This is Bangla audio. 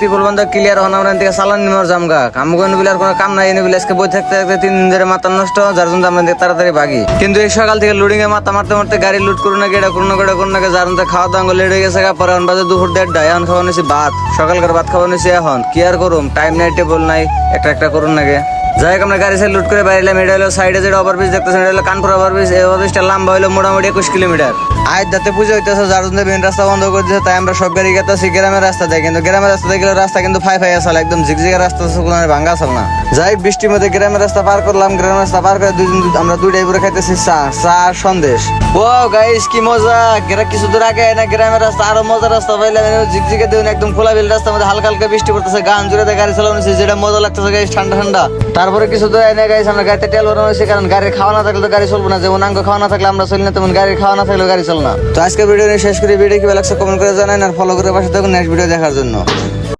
পিপল বন্ধ ক্লিয়ার হন আমরা থেকে চালান নিমর জামগা কামগুন বিলার কোনো কাম নাই এনে বিলে আজকে বই থাকতে থাকতে 3 দিন ধরে মাথা নষ্ট যার জন্য আমরা তাড়াতাড়ি ভাগি কিন্তু এই সকাল থেকে লোডিং এ মাথা মারতে মারতে গাড়ি লুট করুন না গেড়া করুন না যার জন্য খাওয়া দাওয়া লেট হয়ে গেছে পরে অন বাজে দুপুর 1:30 এখন খাওয়া নিছি ভাত সকালকার ভাত খাওয়া নিছি এখন কি আর করুম টাইম নাই টেবল নাই একটা করুন নাগে যাই হোক আমরা গাড়ি সাইড লুট করে বাইরে এটা হলো সাইডে যে ওভারব্রিজ দেখতেছেন এটা হলো কানপুর ওভারব্রিজ এই ওভারব্রিজটা লম্বা হলো মোটামুটি 21 কিলোমিটার আজ দাতে পুজো হইতেছে যার জন্য মেন রাস্তা বন্ধ করে দিয়েছে তাই আমরা সব গাড়ি গেতেছি গ্রামের রাস্তা দেয় কিন্তু গ্রামের রাস্তা দেখলে রাস্তা কিন্তু ফাই আসলে একদম ঝিকঝিকা রাস্তা কোনো ভাঙ্গা আসল না যাই বৃষ্টির মধ্যে গ্রামের রাস্তা পার করলাম গ্রামের রাস্তা পার করে আমরা দুইটাই পুরো খাইতেছি চা সন্দেশ ও গাইস কি মজা কিছু দূর আগে না গ্রামের রাস্তা আরো মজার রাস্তা পাইলাম ঝিকঝিকে দেবেন একদম খোলা বিল রাস্তার মধ্যে হালকা হালকা বৃষ্টি পড়তেছে গান জুড়ে গাড়ি চালানো যেটা মজা লাগতেছে গাইস ঠান্ডা ঠান্ডা তারপরে কিছু দূর এনে গাইস আমরা গাড়িতে তেল ভরানো হয়েছে কারণ গাড়ির খাওয়া না থাকলে তো গাড়ি চলবো না যেমন আঙ্গ খাওয়া না থাকলে আমরা চলি না তেমন গাড়ির খাওয়া না থাকলে গাড়ি চল না তো আজকে ভিডিও শেষ করে ভিডিও কি ভালো লাগছে কমেন্ট করে জানান আর ফলো করে পাশে থাকুন নেক্সট ভিডিও দেখার জন্য।